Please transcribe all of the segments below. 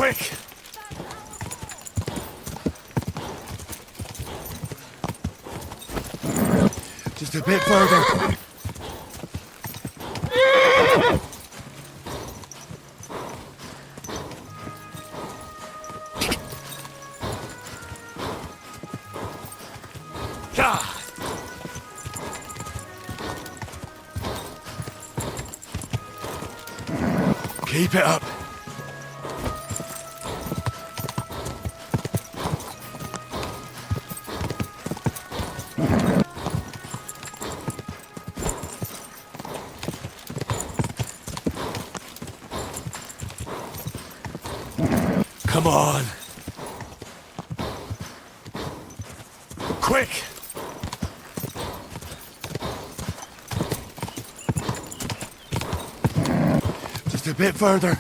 Quick! Just a bit further. Keep it up. Come on. Quick! Just a bit further.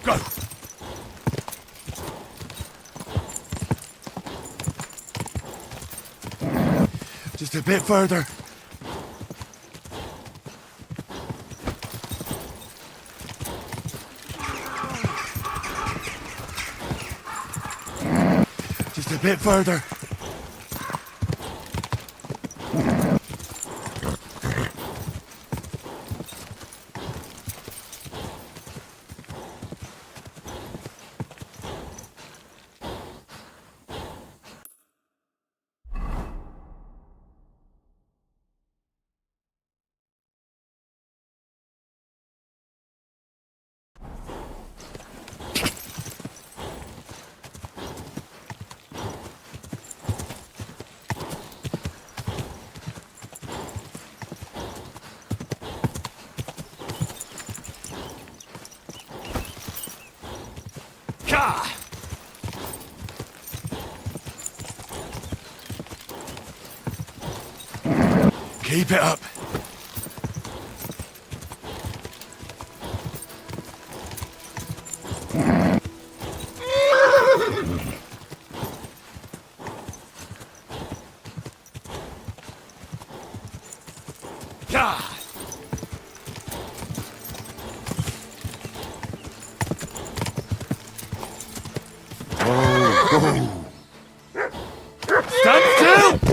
Go! Just a bit further. Just a bit further. Keep it up. Stand still!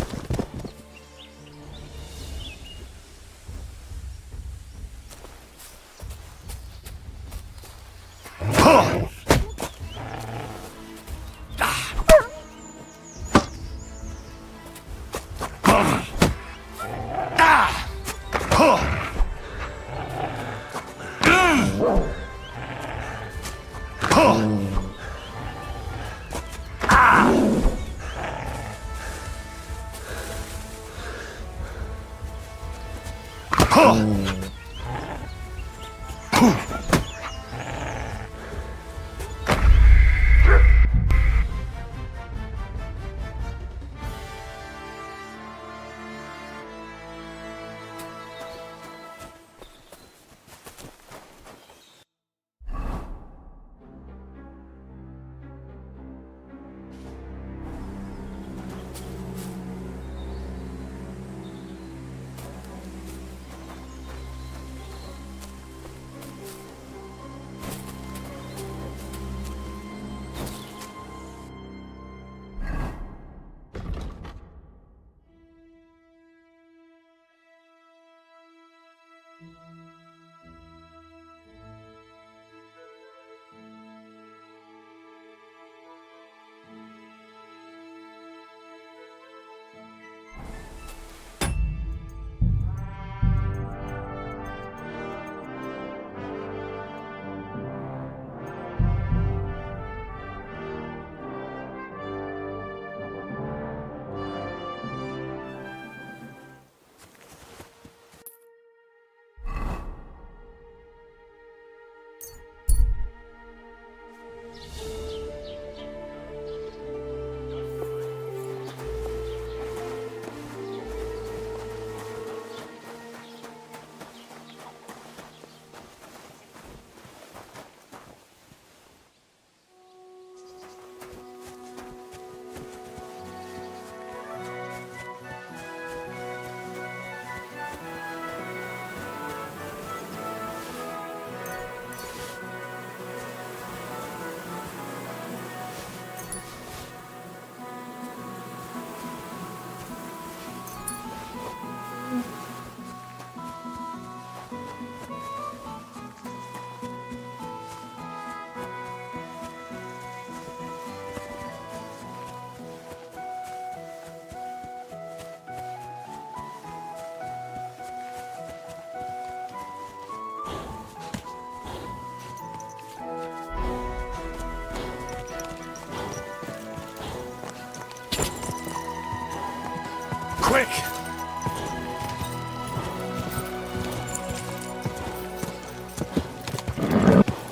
Quick!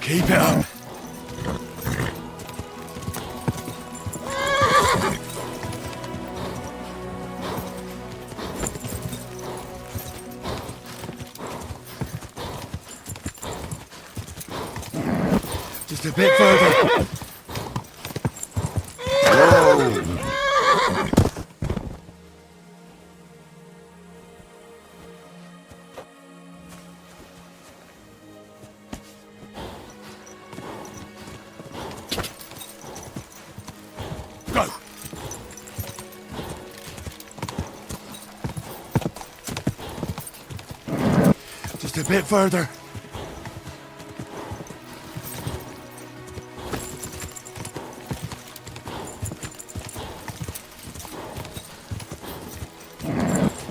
Keep it up. Just a bit further. Go. Just a bit further.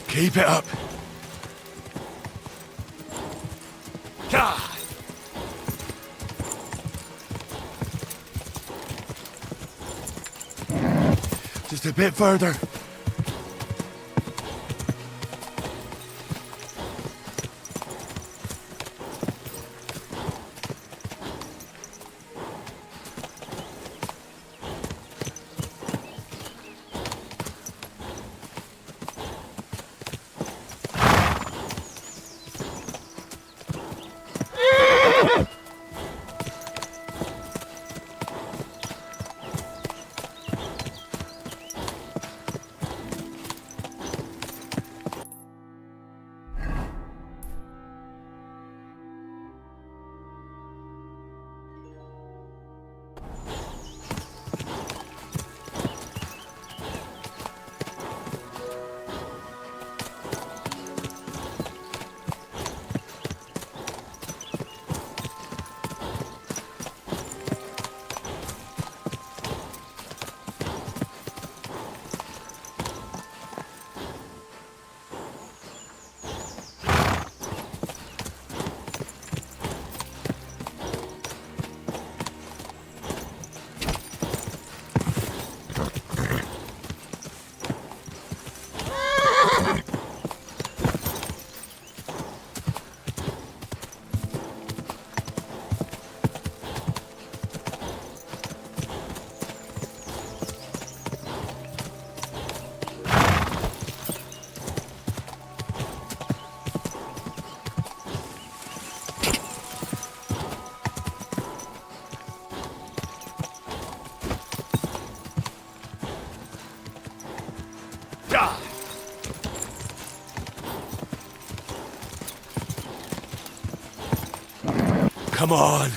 Keep it up. Ah. Just a bit further. Come on.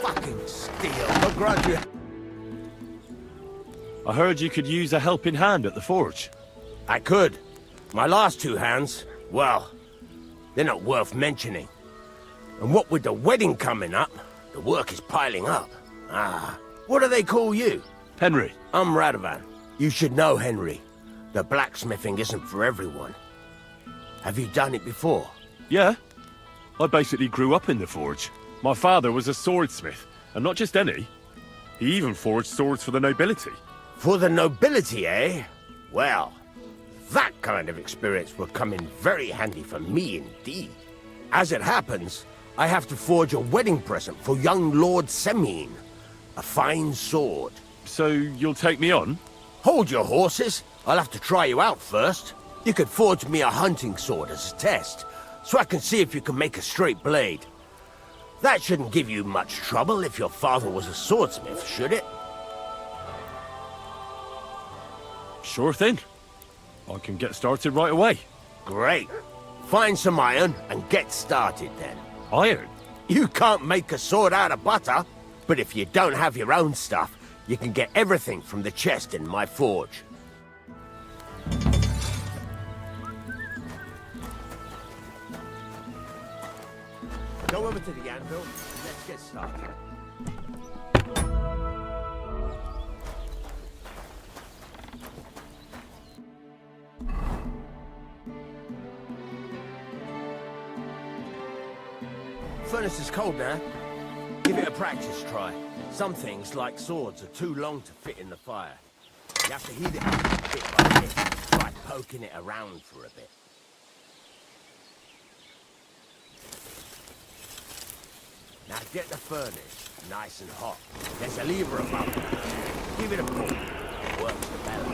Fucking steel. I'll grudge you. I heard you could use a helping hand at the forge. I could. My last two hands, well, they're not worth mentioning. And what with the wedding coming up, the work is piling up. Ah, what do they call you? Henry. I'm Radovan. You should know, Henry. The blacksmithing isn't for everyone. Have you done it before? Yeah. I basically grew up in the forge. My father was a swordsmith, and not just any. He even forged swords for the nobility. For the nobility, eh? Well, that kind of experience will come in very handy for me indeed. As it happens, I have to forge a wedding present for young Lord Semine. A fine sword. So you'll take me on? Hold your horses. I'll have to try you out first. You could forge me a hunting sword as a test, so I can see if you can make a straight blade. That shouldn't give you much trouble if your father was a swordsmith, should it? Sure thing. I can get started right away. Great. Find some iron and get started then. Iron? You can't make a sword out of butter, but if you don't have your own stuff, you can get everything from the chest in my forge. Go over to the anvil and let's get started. Furnace is cold now. Give it a practice try. Some things, like swords, are too long to fit in the fire. You have to heat it up bit by bit. Try poking it around for a bit. Now get the furnace. Nice and hot. There's a lever above. Give it a pull. Works the bellow.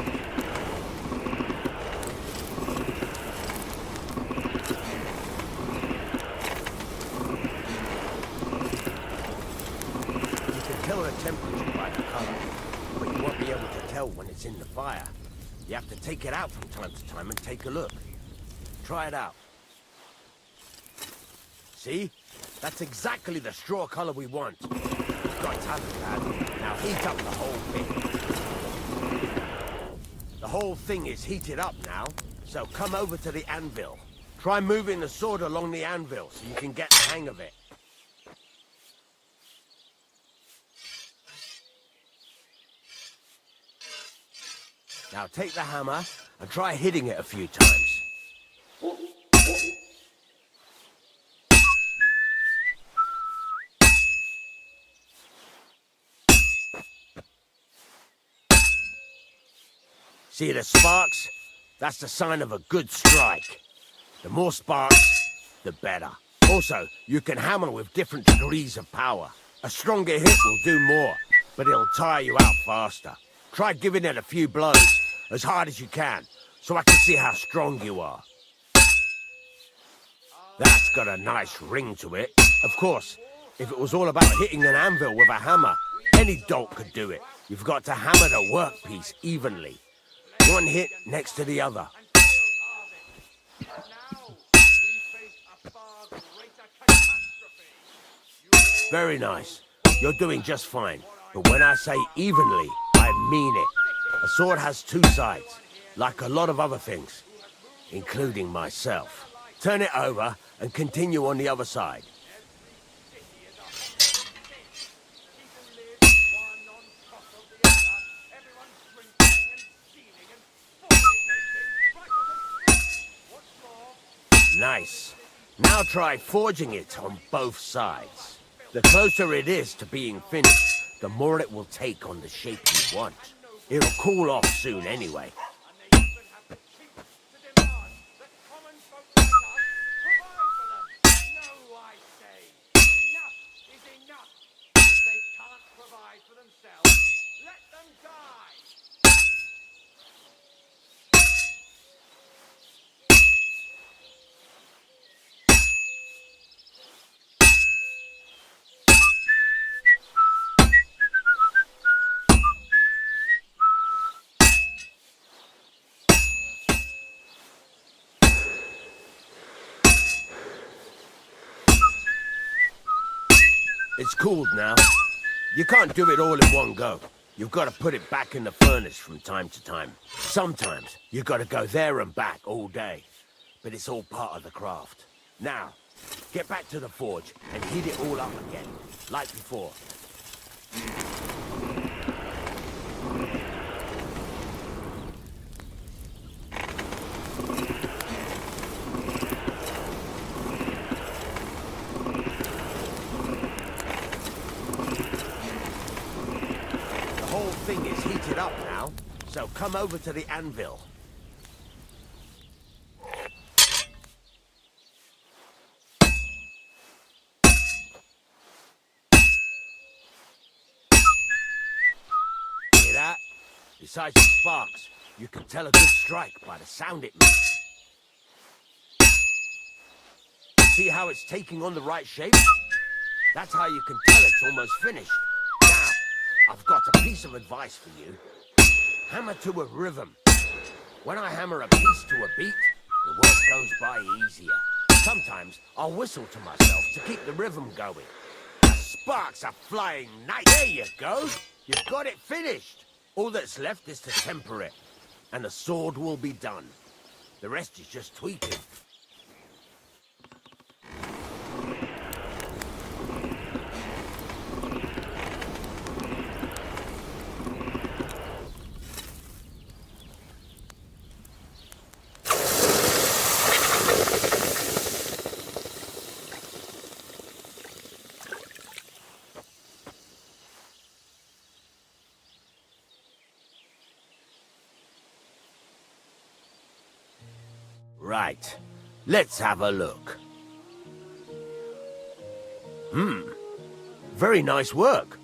You can tell the temperature by the color, but you won't be able to tell when it's in the fire. You have to take it out from time to time and take a look. Try it out. See? That's exactly the straw color we want. You've got talent, lad. Now heat up the whole thing. The whole thing is heated up now, so come over to the anvil. Try moving the sword along the anvil so you can get the hang of it. Now take the hammer and try hitting it a few times. See the sparks? That's the sign of a good strike. The more sparks, the better. Also, you can hammer with different degrees of power. A stronger hit will do more, but it'll tire you out faster. Try giving it a few blows, as hard as you can, so I can see how strong you are. That's got a nice ring to it. Of course, if it was all about hitting an anvil with a hammer, any dolt could do it. You've got to hammer the workpiece evenly. One hit next to the other. Very nice. You're doing just fine. But when I say evenly, I mean it. A sword has two sides, like a lot of other things, including myself. Turn it over and continue on the other side. Nice. Now try forging it on both sides. The closer it is to being finished, the more it will take on the shape you want. It'll cool off soon anyway. It's cooled now. You can't do it all in one go. You've got to put it back in the furnace from time to time. Sometimes you've got to go there and back all day. But it's all part of the craft. Now, get back to the forge and heat it all up again, like before. Thing is heated up now, so come over to the anvil. Hear that? Besides the sparks, you can tell a good strike by the sound it makes. See how it's taking on the right shape? That's how you can tell it's almost finished. I've got a piece of advice for you. Hammer to a rhythm. When I hammer a piece to a beat, the work goes by easier. Sometimes I'll whistle to myself to keep the rhythm going. The sparks are flying nice. There you go. You've got it finished. All that's left is to temper it, and the sword will be done. The rest is just tweaking. Right, let's have a look. Very nice work.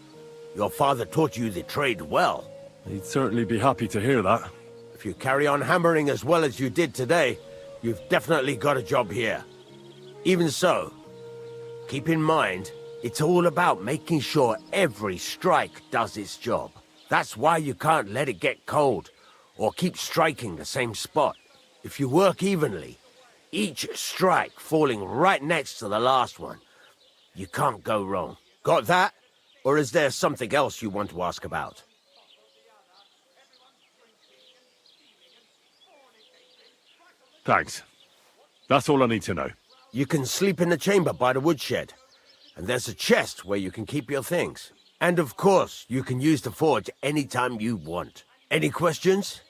Your father taught you the trade well. He'd certainly be happy to hear that. If you carry on hammering as well as you did today, you've definitely got a job here. Even so, keep in mind, it's all about making sure every strike does its job. That's why you can't let it get cold, or keep striking the same spot. If you work evenly, each strike falling right next to the last one, you can't go wrong. Got that? Or is there something else you want to ask about? Thanks. That's all I need to know. You can sleep in the chamber by the woodshed. And there's a chest where you can keep your things. And of course, you can use the forge anytime you want. Any questions?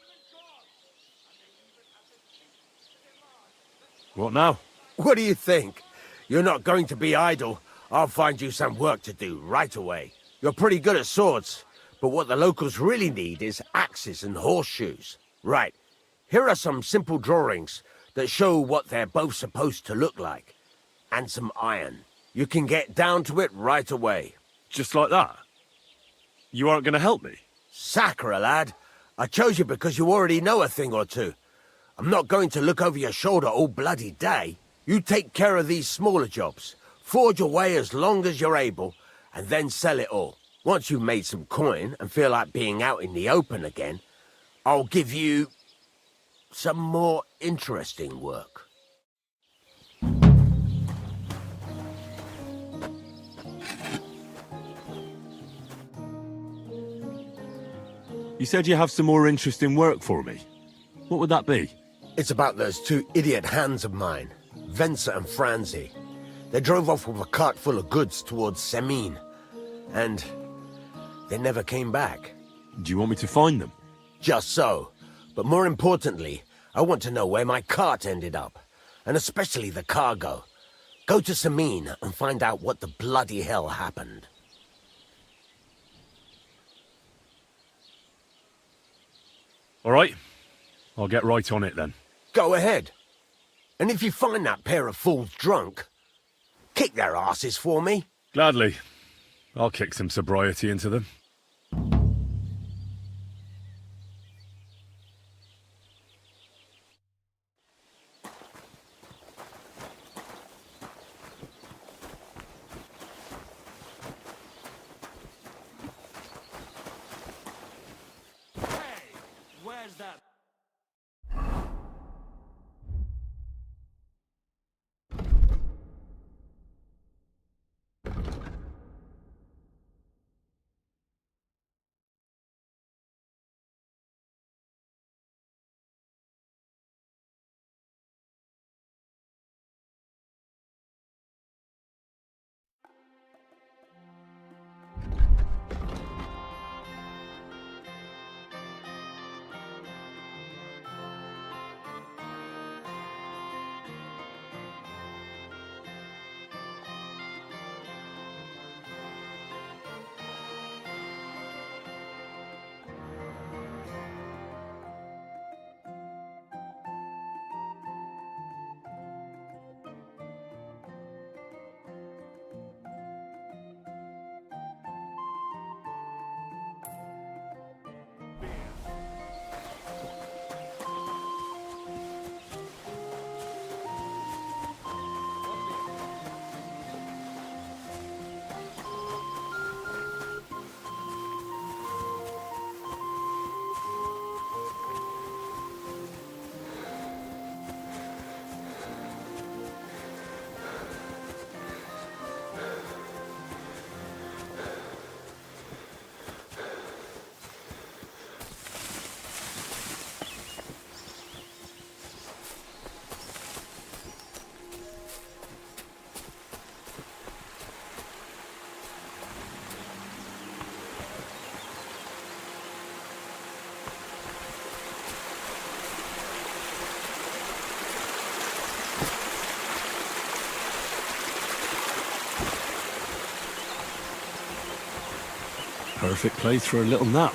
What now? What do you think? You're not going to be idle. I'll find you some work to do right away. You're pretty good at swords, but what the locals really need is axes and horseshoes. Right, here are some simple drawings that show what they're both supposed to look like. And some iron. You can get down to it right away. Just like that? You aren't going to help me? Sacre, lad. I chose you because you already know a thing or two. I'm not going to look over your shoulder all bloody day. You take care of these smaller jobs. Forge away as long as you're able, and then sell it all. Once you've made some coin and feel like being out in the open again, I'll give you some more interesting work. You said you have some more interesting work for me. What would that be? It's about those two idiot hands of mine, Venser and Franzi. They drove off with a cart full of goods towards Semine, and they never came back. Do you want me to find them? Just so. But more importantly, I want to know where my cart ended up, and especially the cargo. Go to Semine and find out what the bloody hell happened. All right. I'll get right on it then. Go ahead. And if you find that pair of fools drunk, kick their asses for me. Gladly. I'll kick some sobriety into them. Where's that? Perfect place for a little nap.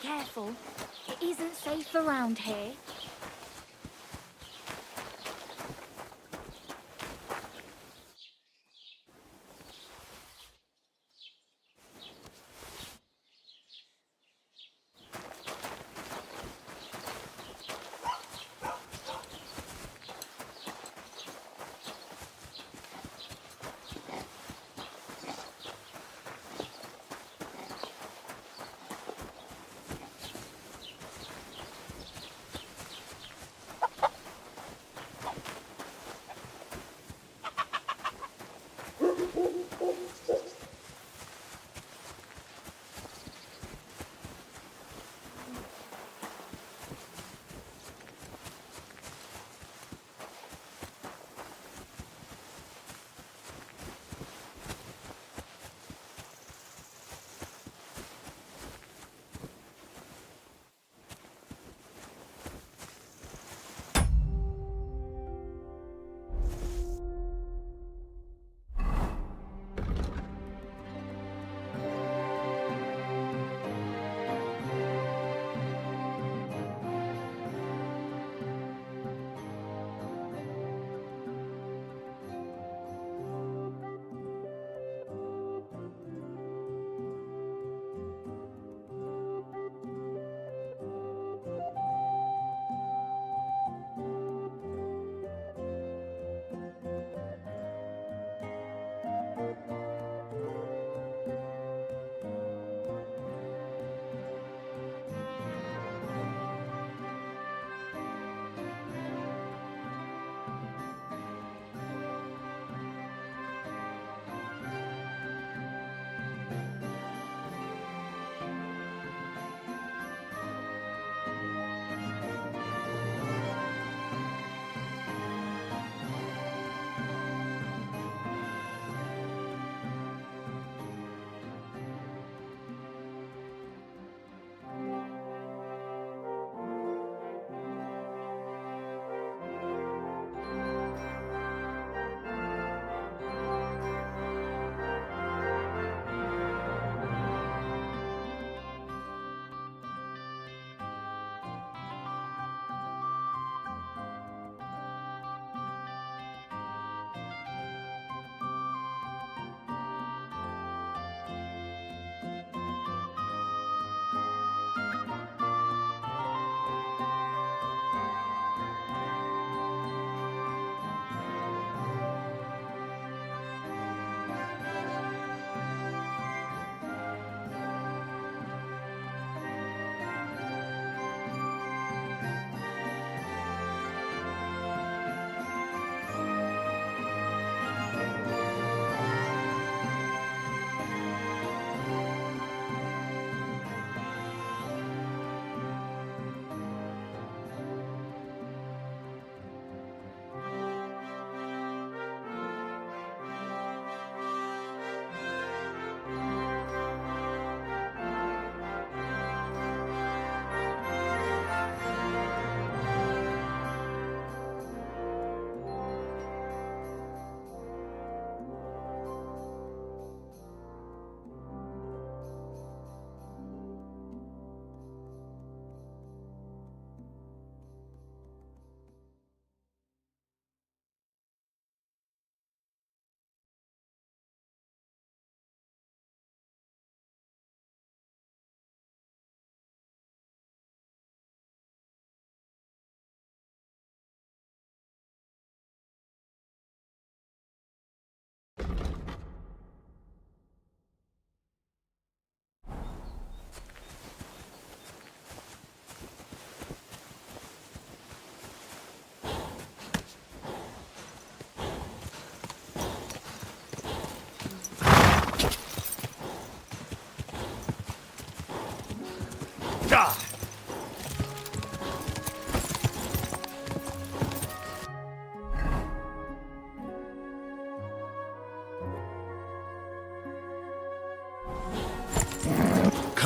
careful. It isn't safe around here.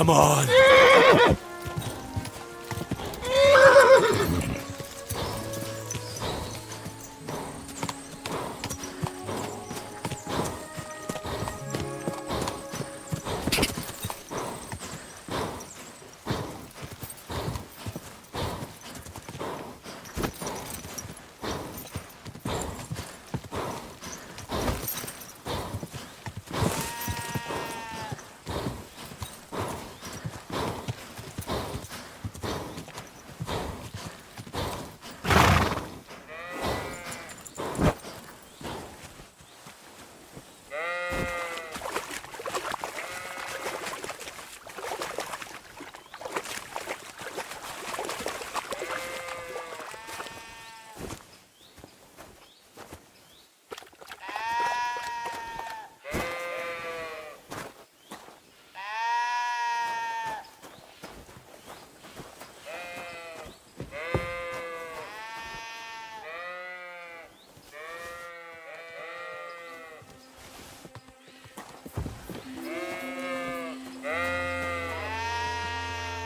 Come on.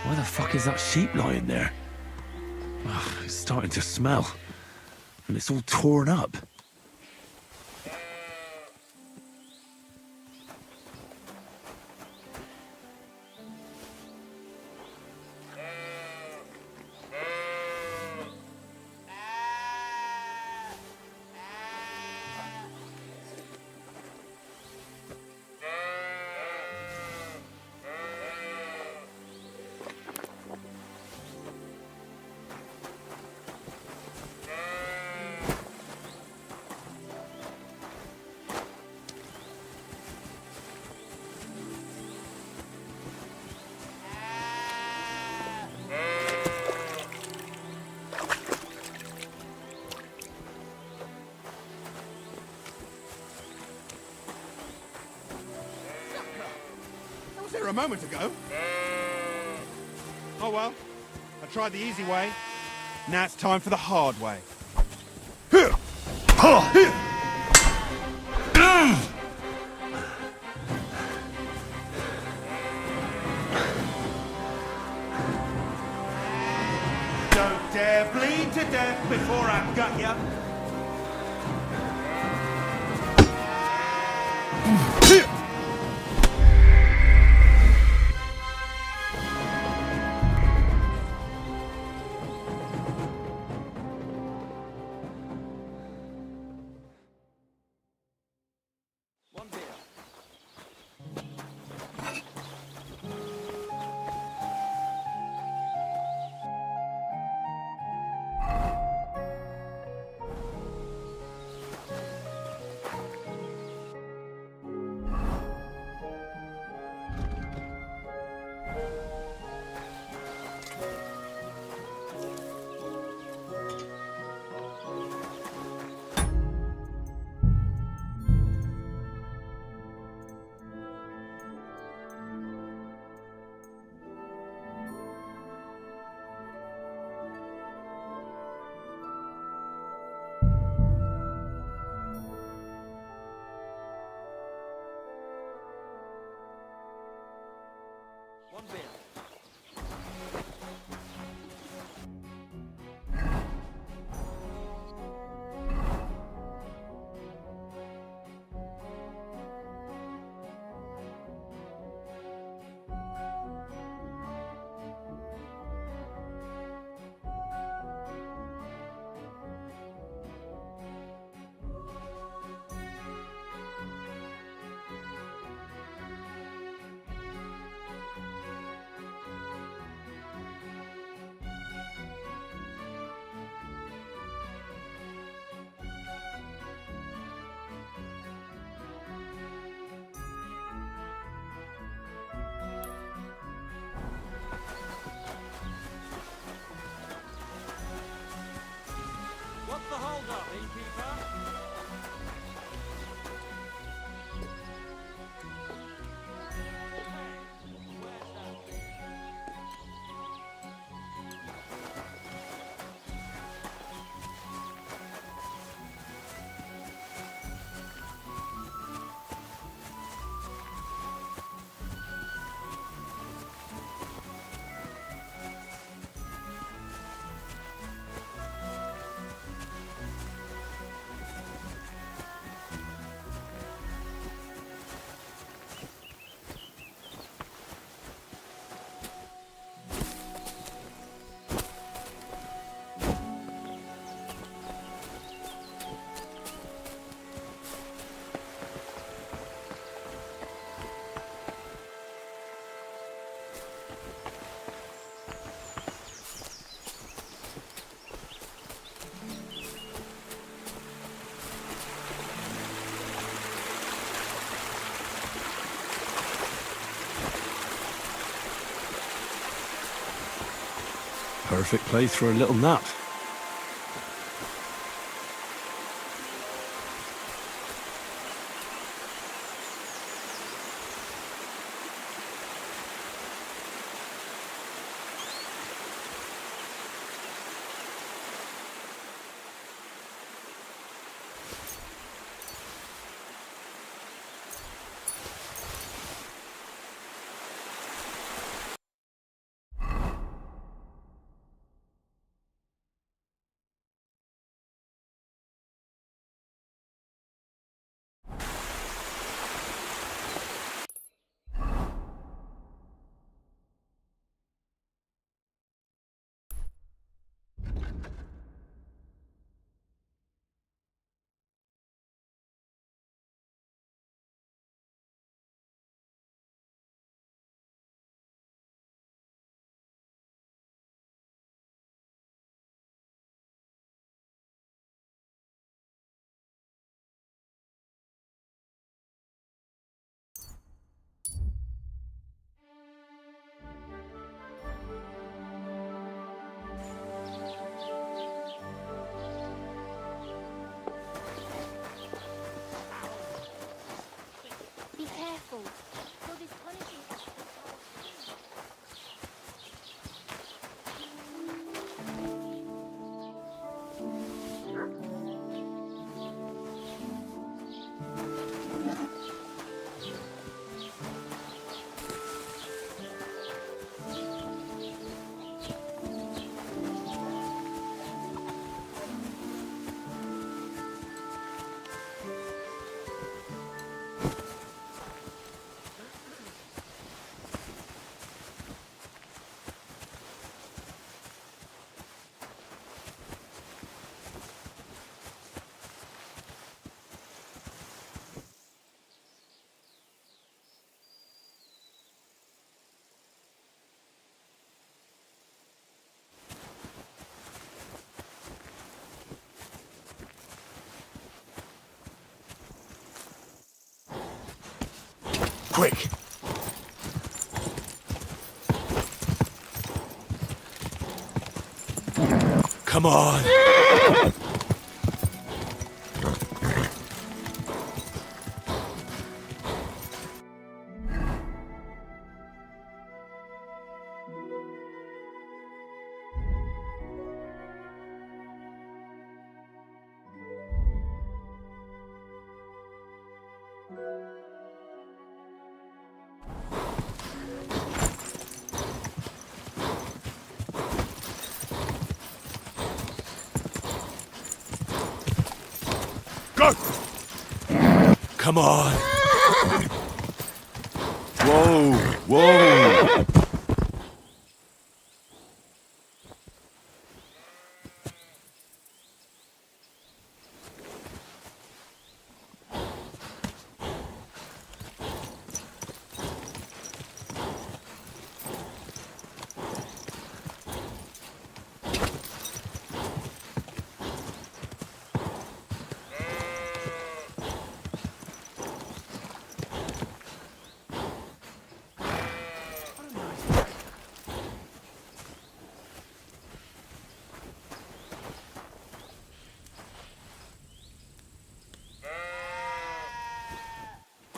Why the fuck is that sheep lying there? Ugh, it's starting to smell. And it's all torn up. A moment ago. Oh well, I tried the easy way. Now it's time for the hard way. Don't dare bleed to death before I gut ya. What's the hold up, innkeeper? Perfect place for a little nap. Be careful. God is punishing us. Quick! Come on! Go! Come on! Whoa! Whoa!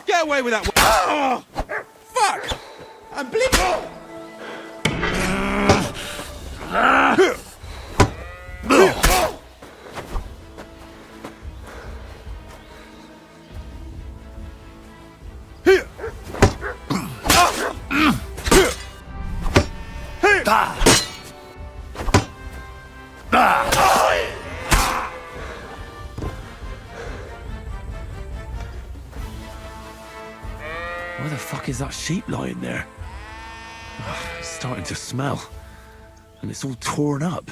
Get away with that! Oh! Fuck! I'm bleeding! Where the fuck is that sheep lying there? Ugh, it's starting to smell. And it's all torn up.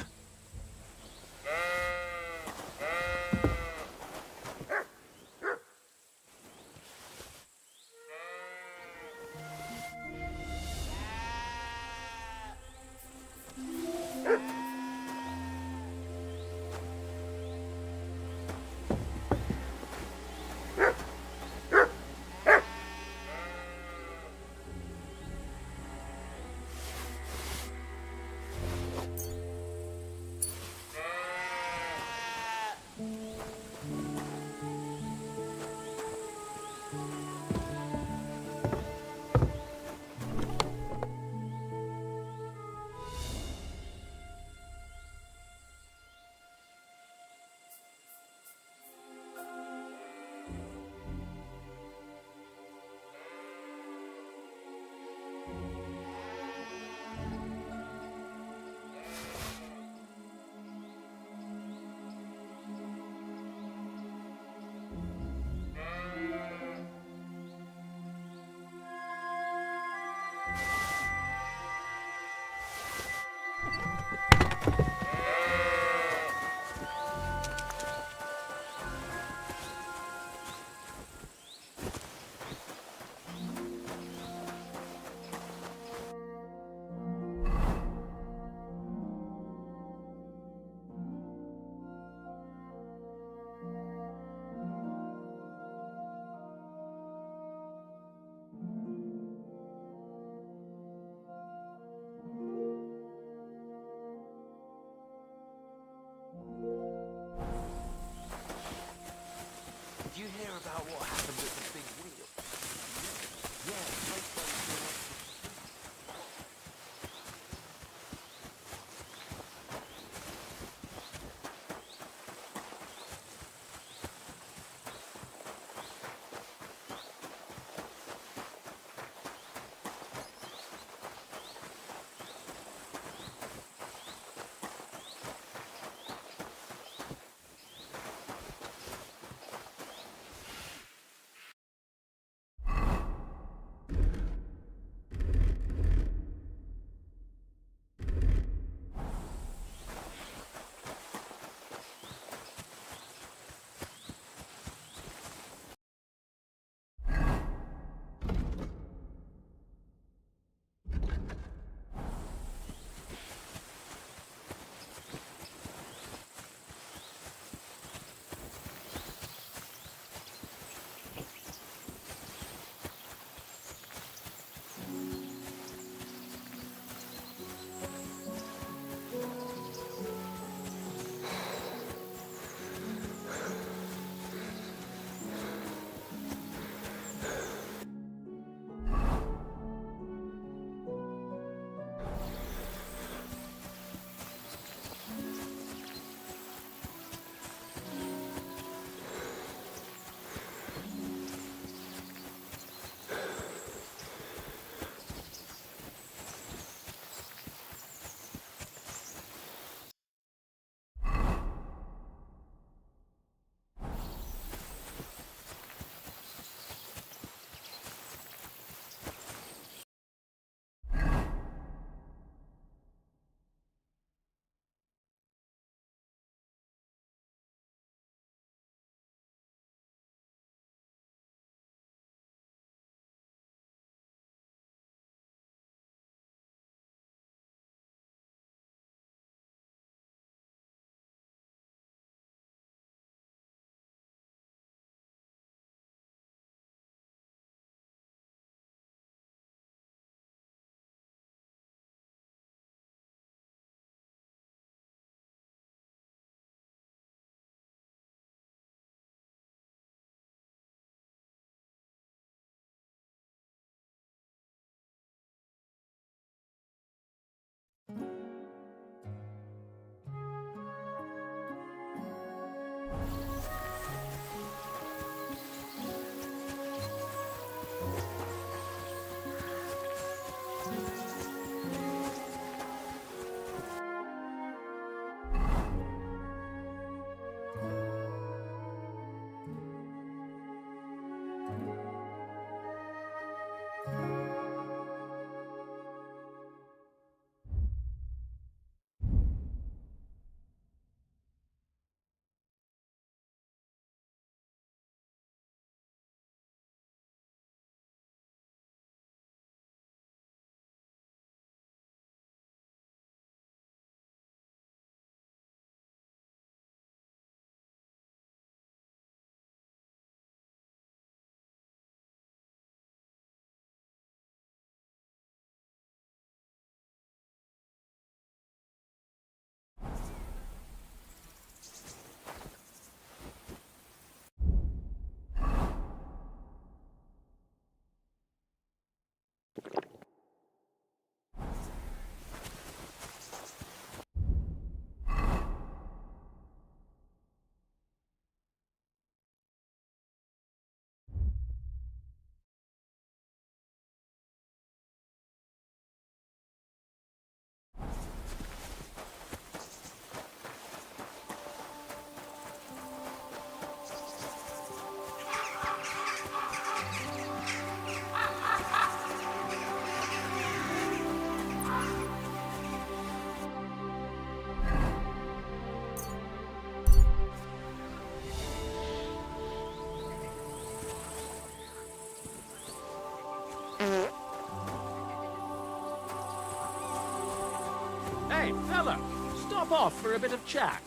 Hey, fella, stop off for a bit of chat.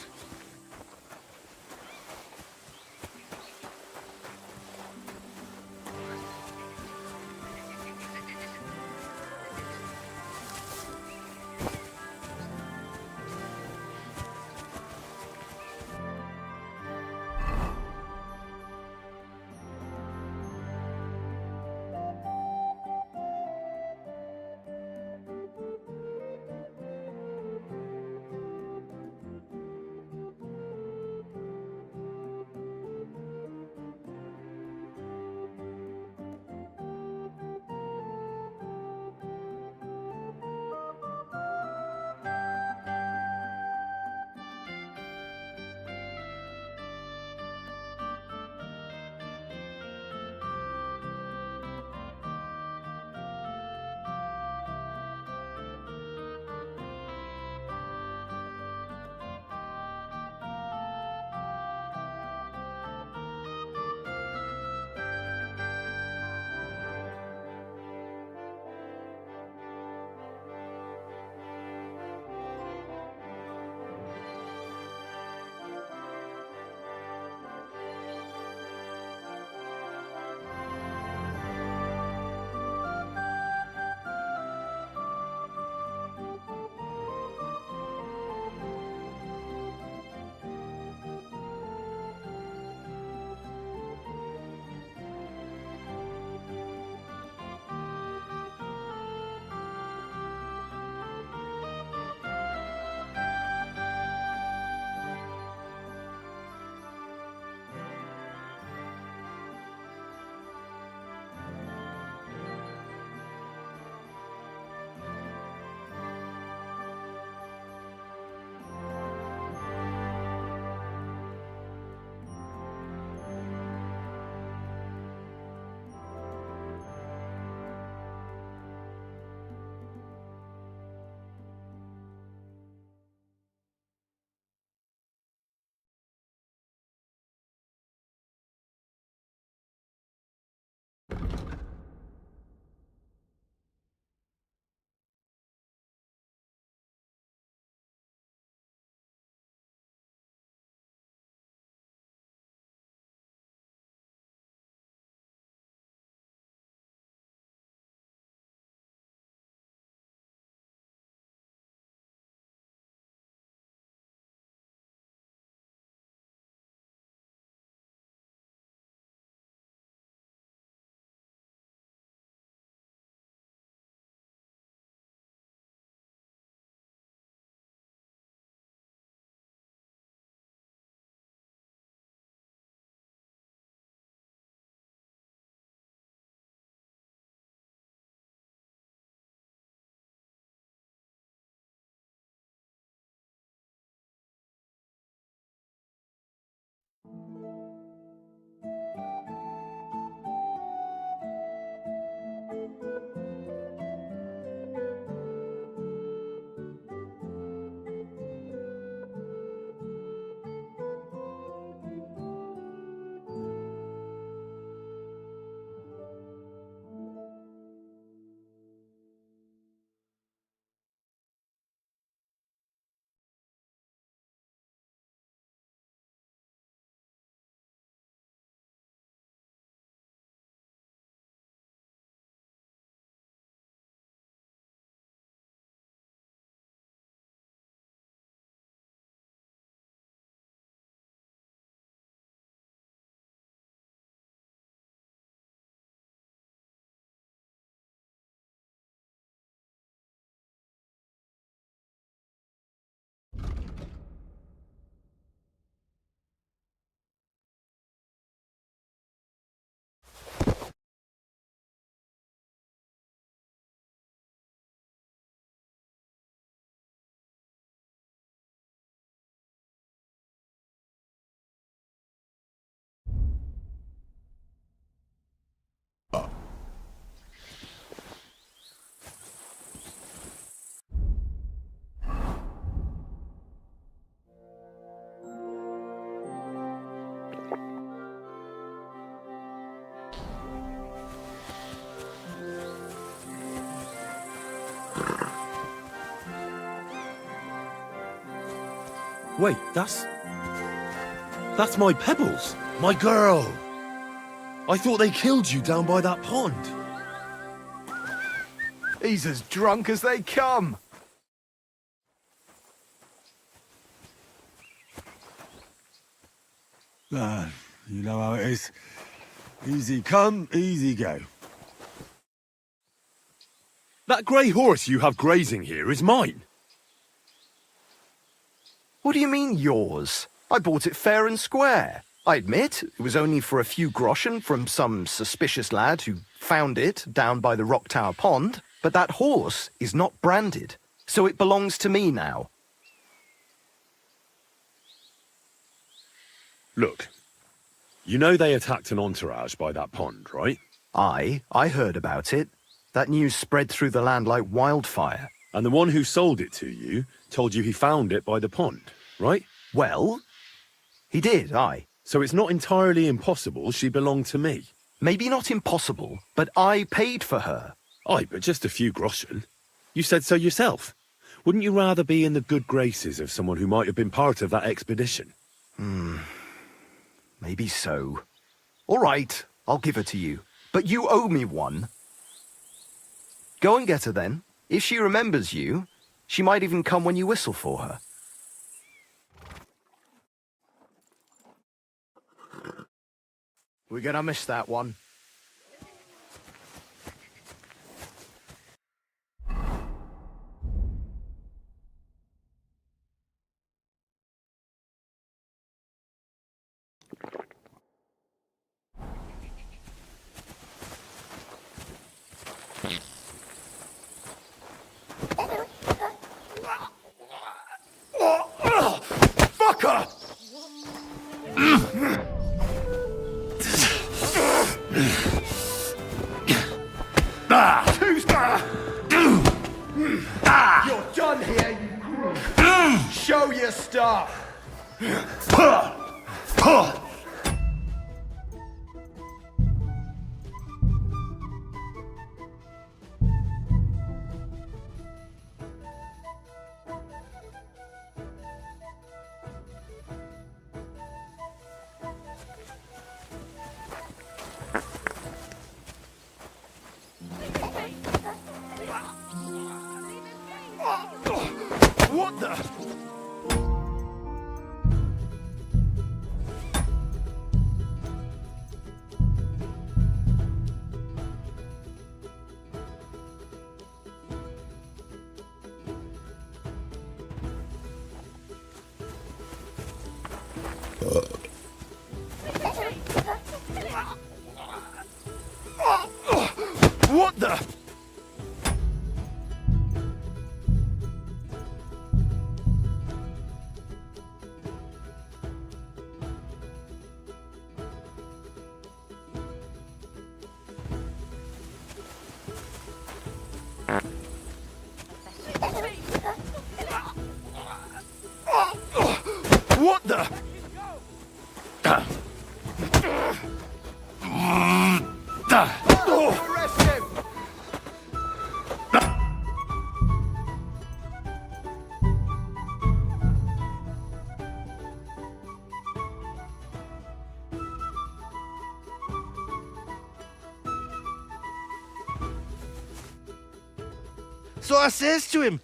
Wait, that's my Pebbles. My girl. I thought they killed you down by that pond. He's as drunk as they come. Lad, you know how it is. Easy come, easy go. That grey horse you have grazing here is mine. What do you mean, yours? I bought it fair and square. I admit, it was only for a few groschen from some suspicious lad who found it down by the Rock Tower Pond, but that horse is not branded, so it belongs to me now. Look, you know they attacked an entourage by that pond, right? I heard about it. That news spread through the land like wildfire. And the one who sold it to you told you he found it by the pond, right? Well, he did, aye. So it's not entirely impossible she belonged to me. Maybe not impossible, but I paid for her. Aye, but just a few groschen. You said so yourself. Wouldn't you rather be in the good graces of someone who might have been part of that expedition? Maybe so. All right, I'll give her to you. But you owe me one. Go and get her then. If she remembers you, she might even come when you whistle for her. We're gonna miss that one. Fucker! You're done here, you creep. Show your stuff. What the? What the? What the? Arrest him! So I says to him,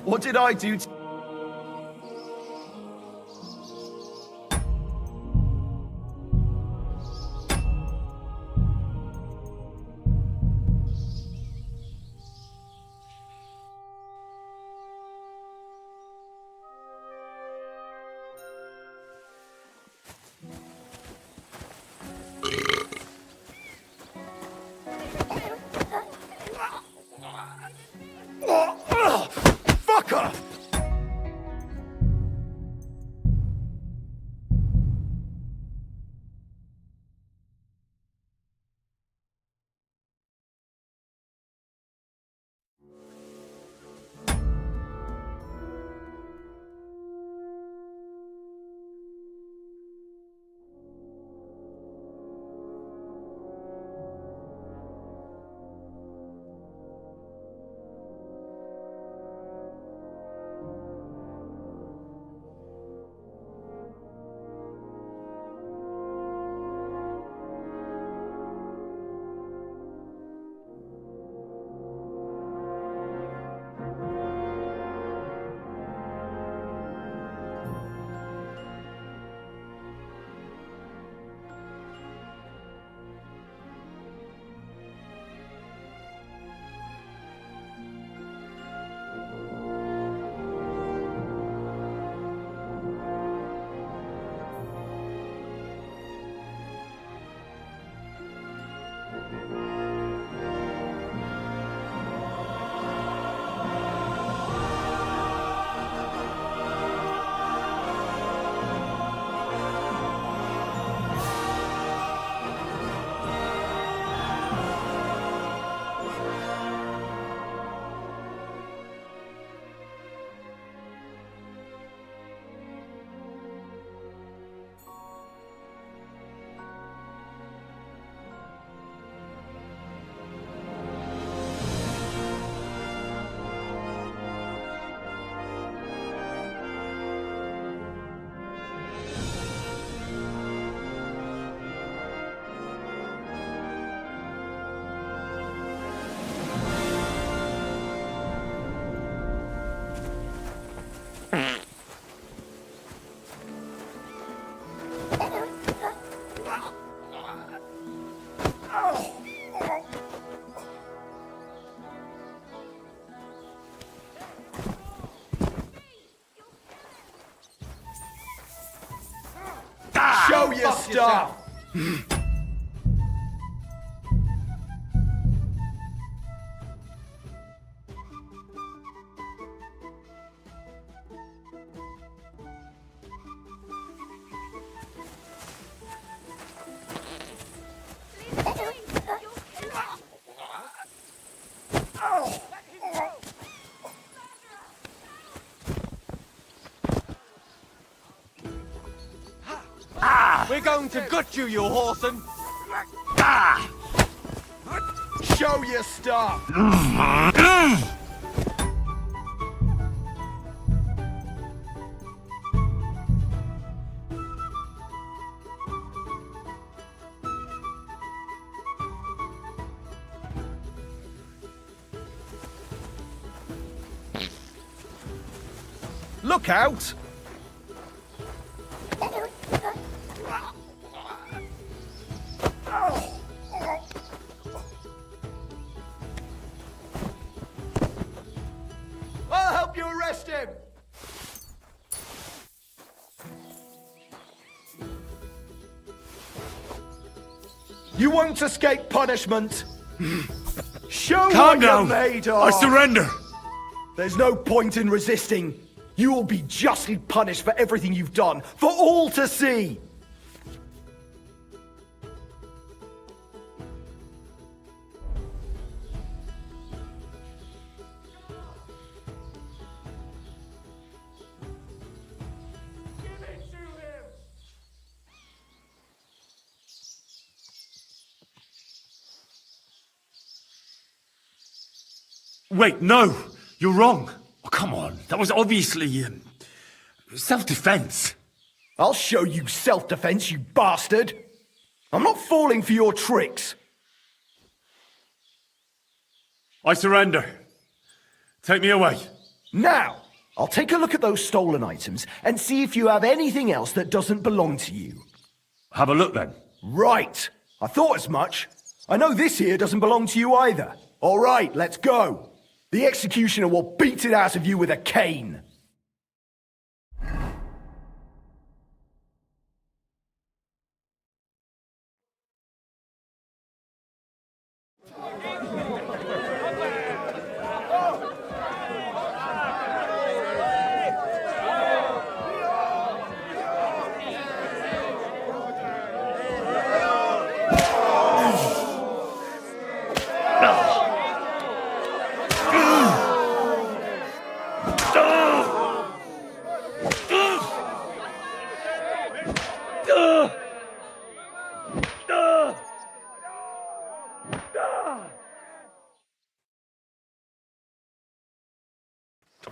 What did I do to... Fucker! Show your stuff! We're going to gut you, you whoreson! Show your stuff! Look out! I'll help you arrest him! You won't escape punishment! Show Calm what you're down! made I of! surrender! There's no point in resisting. You will be justly punished for everything you've done, for all to see! Wait, no! You're wrong! Oh, come on, that was obviously, self-defense. I'll show you self-defense, you bastard! I'm not falling for your tricks! I surrender. Take me away. Now, I'll take a look at those stolen items and see if you have anything else that doesn't belong to you. Have a look then. Right! I thought as much. I know this here doesn't belong to you either. All right, let's go. The executioner will beat it out of you with a cane.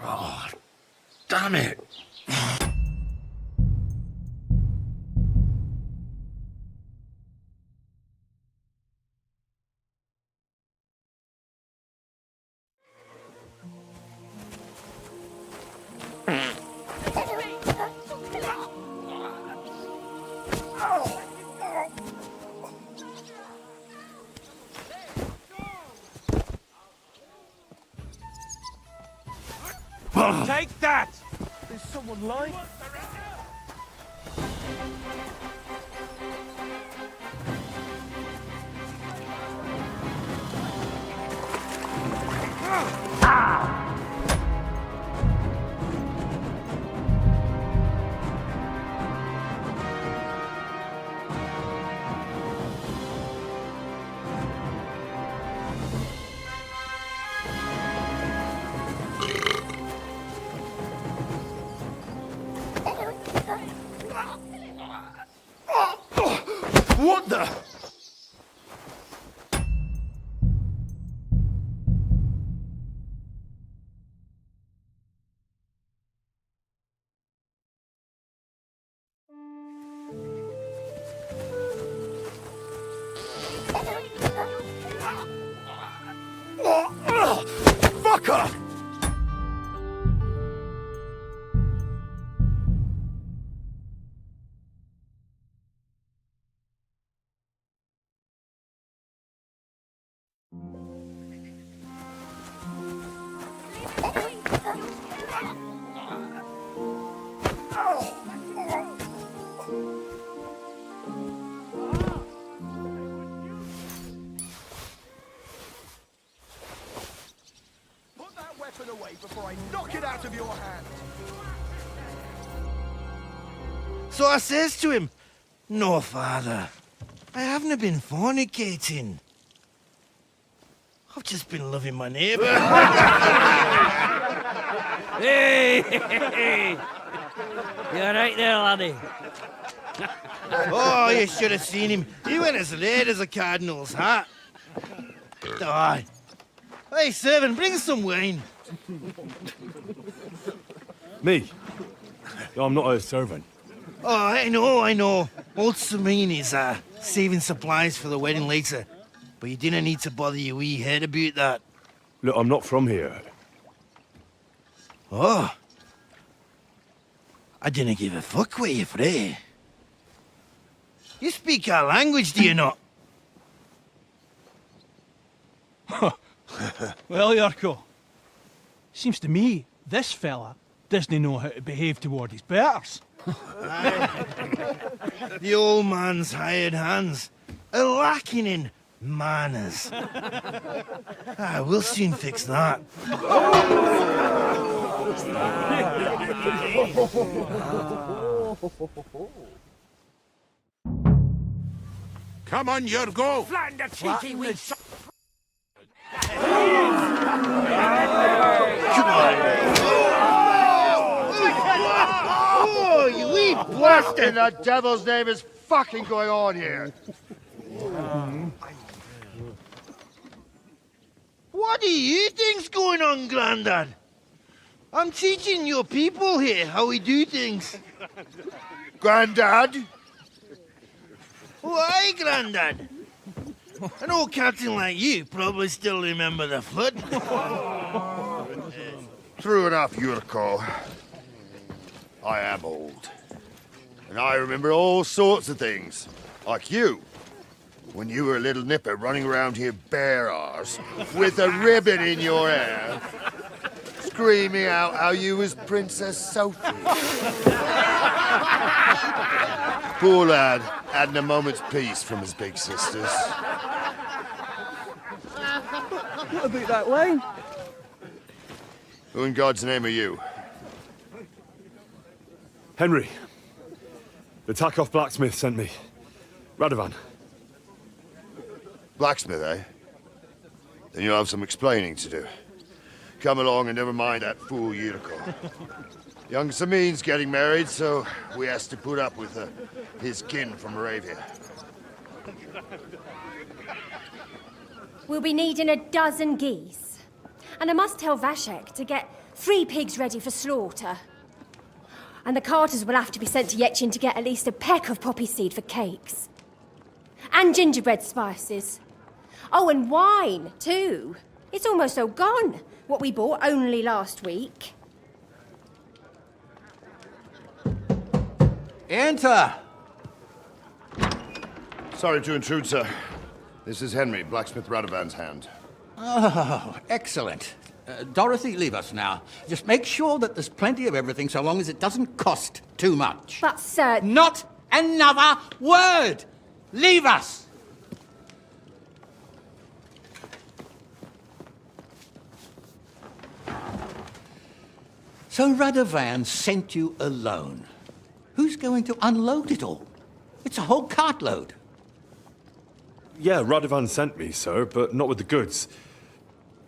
Oh, damn it. Take that! There's someone lying. What the? Fucker! So I says to him, "No, father, I haven't been fornicating. I've just been loving my neighbour." Hey! You alright there, laddie? Oh, you should have seen him. He went as red as a cardinal's hat. Aye. Hey, servant, bring some wine. Me? I'm not a servant. Oh, I know. Old Serene is saving supplies for the wedding later. But you didn't need to bother your wee head about that. Look, I'm not from here. Oh. I didn't give a fuck what you free. You speak our language, do you not? Well, Yurko, seems to me this fella doesn't know how to behave toward his betters. The old man's hired hands are lacking in manners. We'll soon fix that. Come on, Yurko. Flatten the cheeky wee Oh, you wee blast in the devil's name is fucking going on here? What do you think's going on, Grandad? I'm teaching your people here how we do things. Grandad? Why, Grandad? An old captain like you probably still remember the flood. True enough, Yurko. I am old. And I remember all sorts of things. Like you. When you were a little nipper running around here bare arse, with a ribbon in your hair, screaming out how you was Princess Sophie. Poor lad, hadn't a moment's peace from his big sisters. What about that line? Who in God's name are you? Henry. The Takeoff blacksmith sent me. Radovan. Blacksmith, eh? Then you'll have some explaining to do. Come along and never mind that fool Yurko. Young Samin's getting married, so we has to put up with his kin from Moravia. We'll be needing a dozen geese. And I must tell Vashek to get 3 pigs ready for slaughter. And the carters will have to be sent to Yetchin to get at least a peck of poppy seed for cakes. And gingerbread spices. Oh, and wine, too. It's almost all gone, what we bought only last week. Enter! Sorry to intrude, sir. This is Henry, blacksmith Radovan's hand. Oh, excellent. Dorothy, leave us now. Just make sure that there's plenty of everything so long as it doesn't cost too much. But, sir... Not another word! Leave us! So Radovan sent you alone. Who's going to unload it all? It's a whole cartload. Yeah, Radovan sent me, sir, but not with the goods.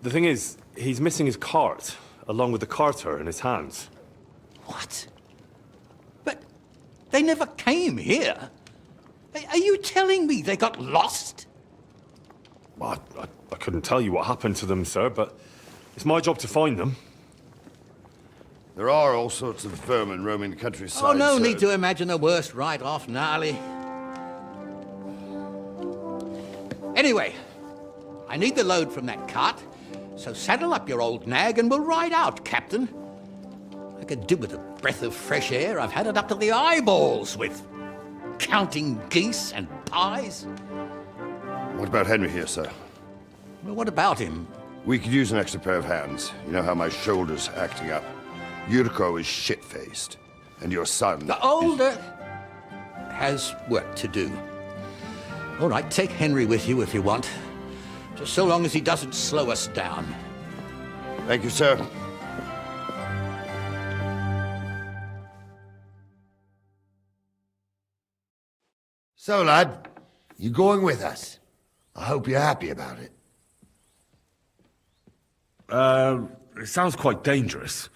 The thing is, he's missing his cart, along with the carter in his hands. What? But they never came here. Are you telling me they got lost? Well, I couldn't tell you what happened to them, sir, but it's my job to find them. There are all sorts of vermin roaming the countryside. Oh, no sir. need to imagine the worst right off, gnarly. Anyway, I need the load from that cart, so saddle up your old nag and we'll ride out, Captain. I could do with a breath of fresh air. I've had it up to the eyeballs with counting geese and pies. What about Henry here, sir? Well, what about him? We could use an extra pair of hands. You know how my shoulder's acting up. Yurko is shit-faced, and your son... The older has work to do. All right, take Henry with you if you want. Just so long as he doesn't slow us down. Thank you, sir. So, lad, you going with us? I hope you're happy about it. It sounds quite dangerous.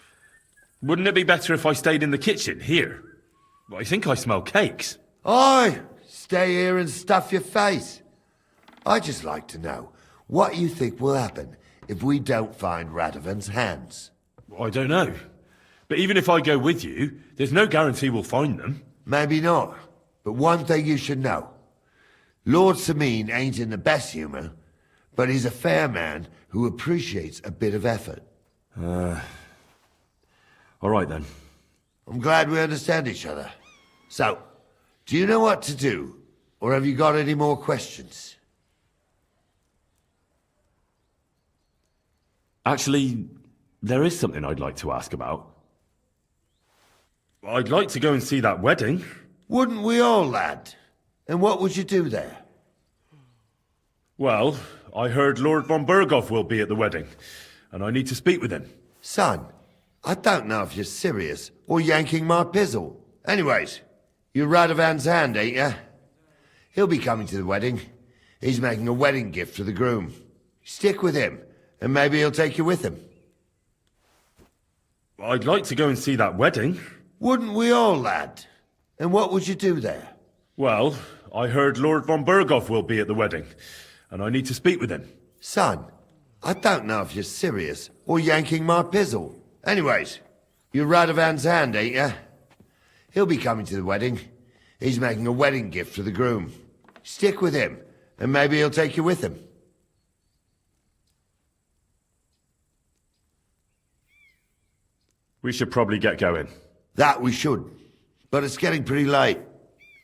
Wouldn't it be better if I stayed in the kitchen, here? I think I smell cakes. Aye, stay here and stuff your face. I'd just like to know what you think will happen if we don't find Radovan's hands. I don't know. But even if I go with you, there's no guarantee we'll find them. Maybe not, but one thing you should know. Lord Sameen ain't in the best humour, but he's a fair man who appreciates a bit of effort. All right then. I'm glad we understand each other. So, do you know what to do? Or have you got any more questions? Actually, there is something I'd like to ask about. I'd like to go and see that wedding. Wouldn't we all, lad? And what would you do there? Well, I heard Lord von Burghoff will be at the wedding, and I need to speak with him. Son, I don't know if you're serious or yanking my pizzle. Anyways, you're Radovan's hand, ain't you? He'll be coming to the wedding. He's making a wedding gift for the groom. Stick with him, and maybe he'll take you with him. I'd like to go and see that wedding. Wouldn't we all, lad? And what would you do there? Well, I heard Lord von Burghoff will be at the wedding, and I need to speak with him. Son, I don't know if you're serious or yanking my pizzle. Anyways, you're Radovan's hand, ain't you? He'll be coming to the wedding. He's making a wedding gift for the groom. Stick with him, and maybe he'll take you with him. We should probably get going. That we should. But it's getting pretty late.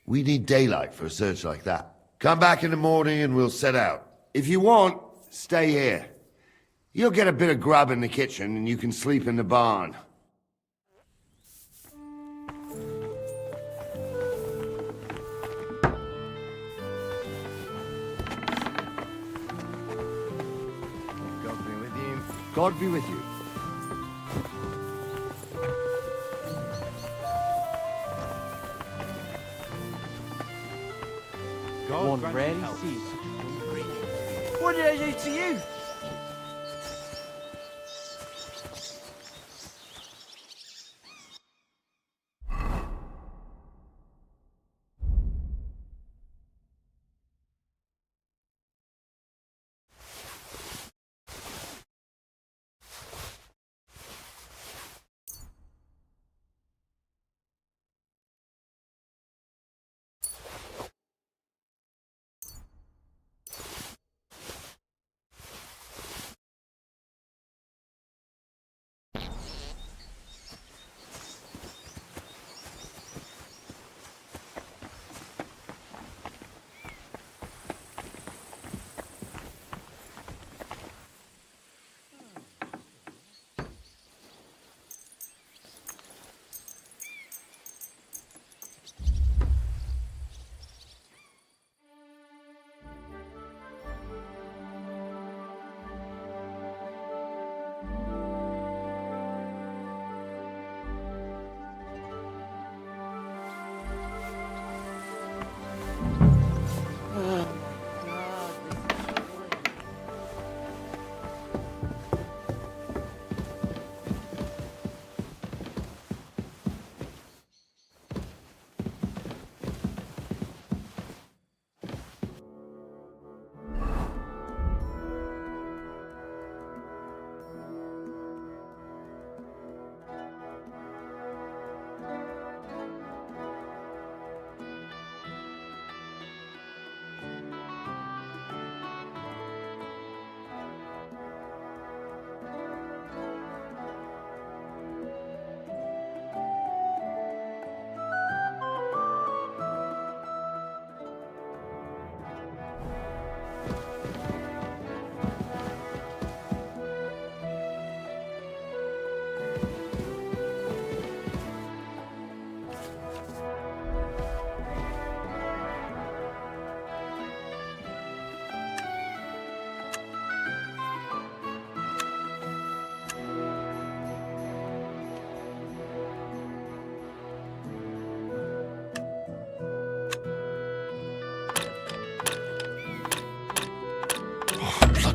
We need daylight for a search like that. Come back in the morning and we'll set out. If you want, stay here. You'll get a bit of grub in the kitchen and you can sleep in the barn. God be with you. God be with you. One rarely sees. What did I do to you?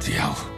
Bloody hell.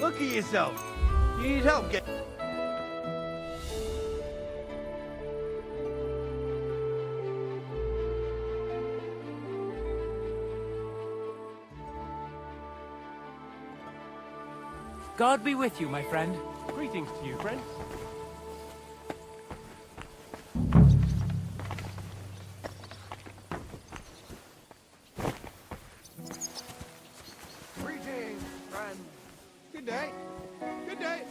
Look at yourself. You need help get. God be with you, my friend. Greetings to you, friend. Greetings, friend. Good day. Good day.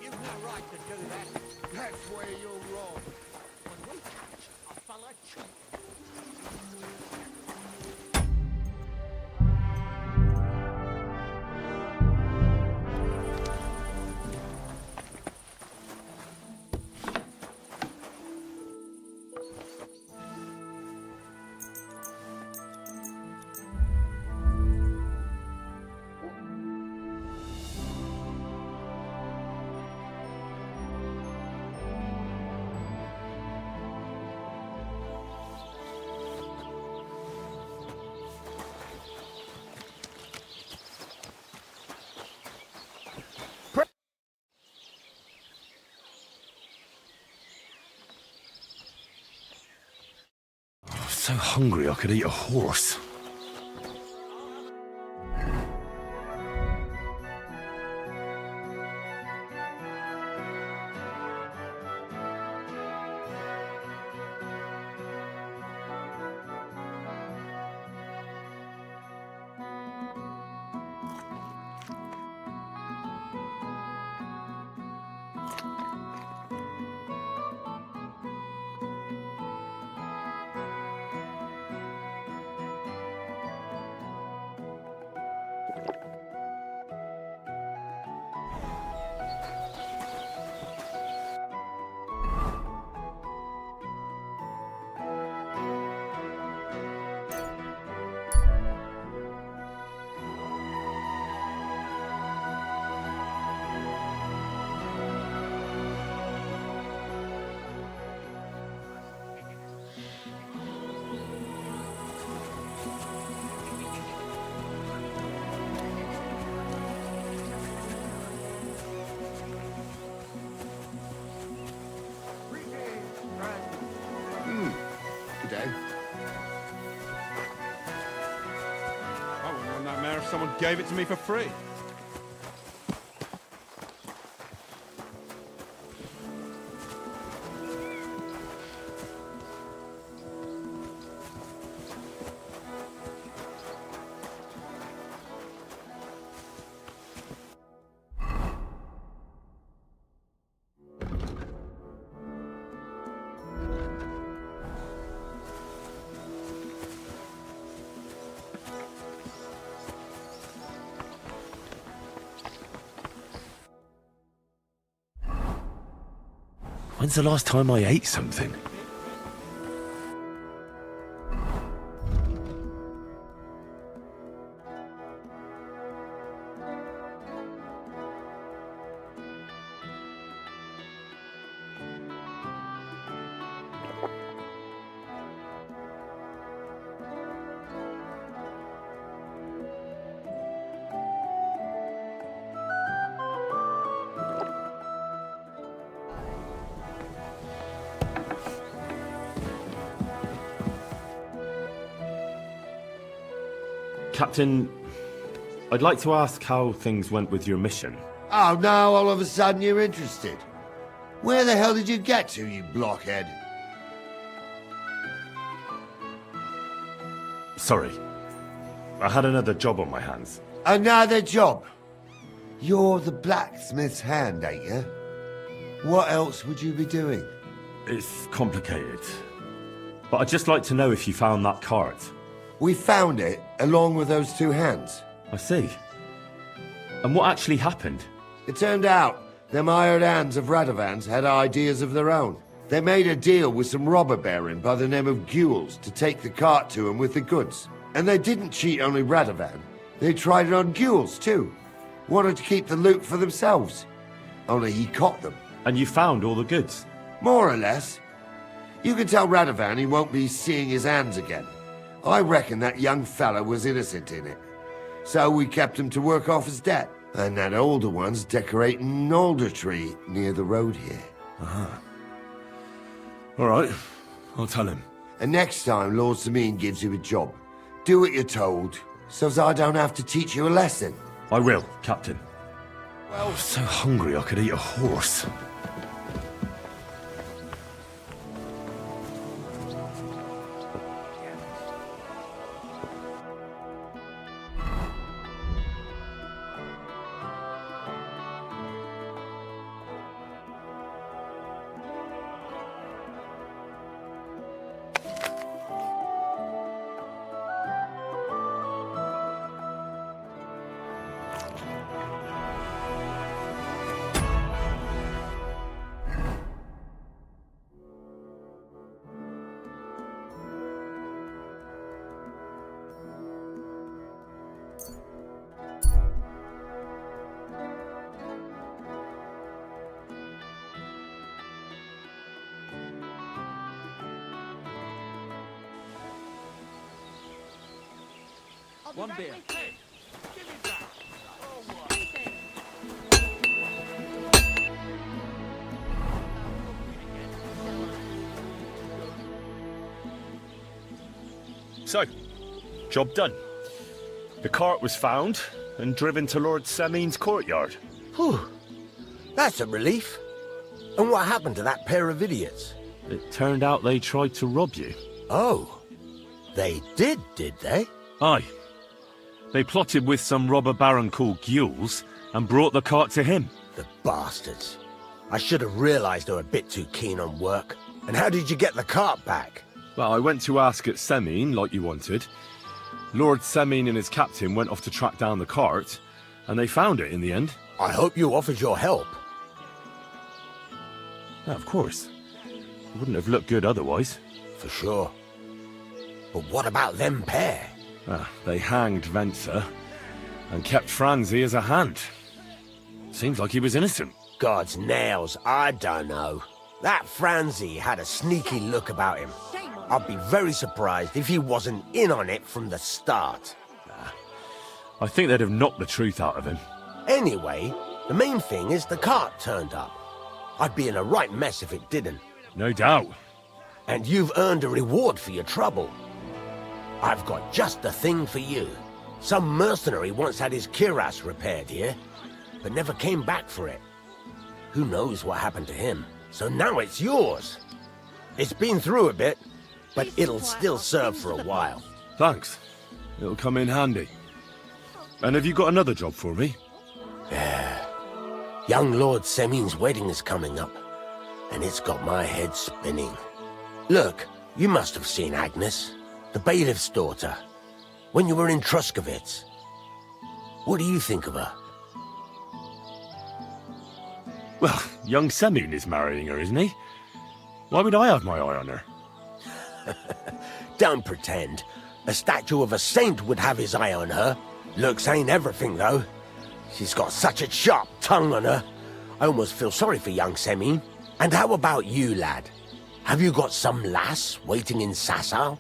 You've no right to do that. That's where you're wrong. When we catch a fella cheating. I'm so hungry I could eat a horse. Good day. I wouldn't want that mare if someone gave it to me for free. When's the last time I ate something? Captain, I'd like to ask how things went with your mission. Oh, now all of a sudden you're interested. Where the hell did you get to, you blockhead? Sorry. I had another job on my hands. Another job? You're the blacksmith's hand, ain't you? What else would you be doing? It's complicated. But I'd just like to know if you found that cart. We found it, along with those two hands. I see. And what actually happened? It turned out them hired hands of Radovans had ideas of their own. They made a deal with some robber baron by the name of Gules to take the cart to him with the goods. And they didn't cheat only Radovan. They tried it on Gules too. Wanted to keep the loot for themselves. Only he caught them. And you found all the goods? More or less. You can tell Radovan he won't be seeing his hands again. I reckon that young fella was innocent in it. So we kept him to work off his debt. And that older one's decorating an alder tree near the road here. All right, I'll tell him. And next time Lord Sameen gives you a job, do what you're told, so as I don't have to teach you a lesson. I will, Captain. Well, I'm so hungry I could eat a horse. One beer. So, job done. The cart was found and driven to Lord Sameen's courtyard. Whew. That's a relief. And what happened to that pair of idiots? It turned out they tried to rob you. Oh. They did they? Aye. They plotted with some robber baron called Gules and brought the cart to him. The bastards. I should have realized they were a bit too keen on work. And how did you get the cart back? Well, I went to ask at Sameen, like you wanted. Lord Sameen and his captain went off to track down the cart, and they found it in the end. I hope you offered your help. Yeah, of course. It wouldn't have looked good otherwise. For sure. But what about them pair? They hanged Venser and kept Franzi as a hand. Seems like he was innocent. God's nails, I don't know. That Franzi had a sneaky look about him. I'd be very surprised if he wasn't in on it from the start. I think they'd have knocked the truth out of him. Anyway, the main thing is the cart turned up. I'd be in a right mess if it didn't. No doubt. And you've earned a reward for your trouble. I've got just the thing for you. Some mercenary once had his cuirass repaired here, but never came back for it. Who knows what happened to him? So now it's yours. It's been through a bit, but it'll still serve for a while. Thanks. It'll come in handy. And have you got another job for me? Young Lord Sameen's wedding is coming up, and it's got my head spinning. Look, you must have seen Agnes, the bailiff's daughter, when you were in Truskovitz. What do you think of her? Well, young Sameen is marrying her, isn't he? Why would I have my eye on her? Don't pretend. A statue of a saint would have his eye on her. Looks ain't everything, though. She's got such a sharp tongue on her. I almost feel sorry for young Semin. And how about you, lad? Have you got some lass waiting in Sasau?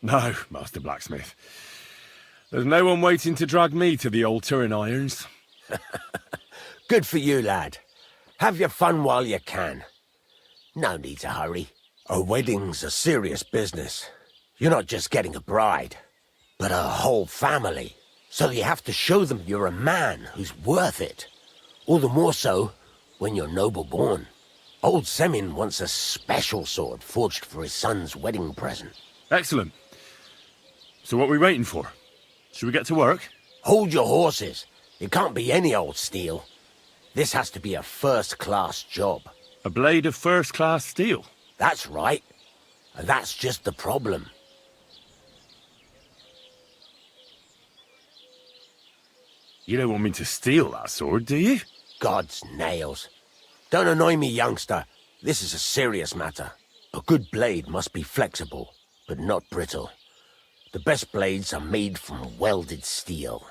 No, Master Blacksmith. There's no one waiting to drag me to the altar in irons. Good for you, lad. Have your fun while you can. No need to hurry. A wedding's a serious business. You're not just getting a bride, but a whole family. So you have to show them you're a man who's worth it. All the more so when you're noble-born. Old Semin wants a special sword forged for his son's wedding present. Excellent. So what are we waiting for? Should we get to work? Hold your horses. It can't be any old steel. This has to be a first-class job. A blade of first-class steel? That's right. And that's just the problem. You don't want me to steal that sword, do you? God's nails. Don't annoy me, youngster. This is a serious matter. A good blade must be flexible, but not brittle. The best blades are made from welded steel.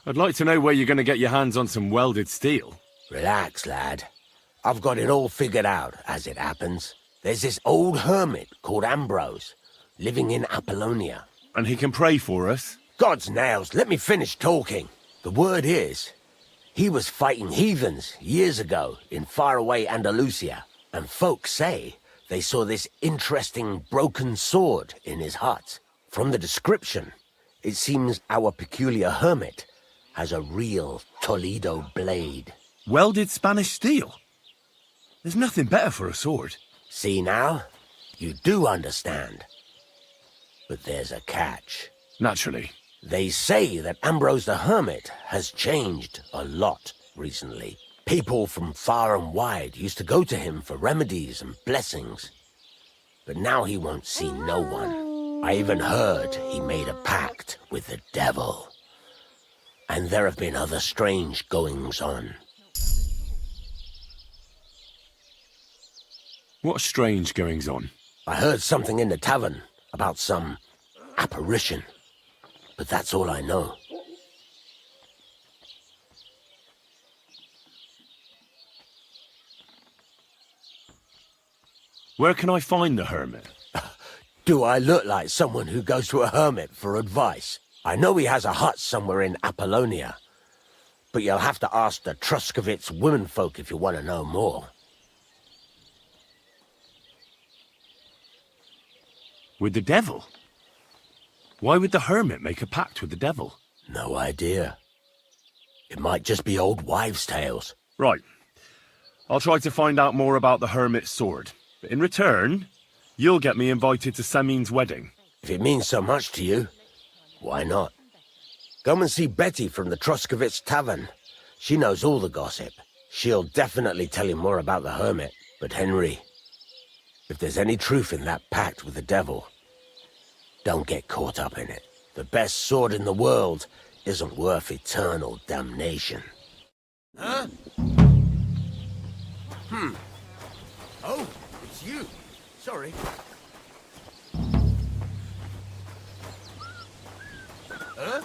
I'd like to know where you're going to get your hands on some welded steel. Relax, lad. I've got it all figured out, as it happens. There's this old hermit called Ambrose, living in Apollonia. And he can pray for us? God's nails, let me finish talking. The word is, he was fighting heathens years ago in faraway Andalusia, and folks say they saw this interesting broken sword in his hut. From the description, it seems our peculiar hermit has a real Toledo blade. Welded Spanish steel? There's nothing better for a sword. See now? You do understand. But there's a catch. Naturally. They say that Ambrose the Hermit has changed a lot recently. People from far and wide used to go to him for remedies and blessings. But now he won't see no one. I even heard he made a pact with the devil. And there have been other strange goings-on. What strange goings-on? I heard something in the tavern about some apparition. But that's all I know. Where can I find the hermit? Do I look like someone who goes to a hermit for advice? I know he has a hut somewhere in Apollonia. But you'll have to ask the Truscovitz womenfolk if you want to know more. With the devil? Why would the hermit make a pact with the devil? No idea. It might just be old wives' tales. Right. I'll try to find out more about the hermit's sword. But in return, you'll get me invited to Semin's wedding. If it means so much to you, why not? Come and see Betty from the Truscovitz Tavern. She knows all the gossip. She'll definitely tell you more about the hermit. But Henry, if there's any truth in that pact with the devil, don't get caught up in it. The best sword in the world isn't worth eternal damnation. Huh? Oh, it's you. Sorry. Huh?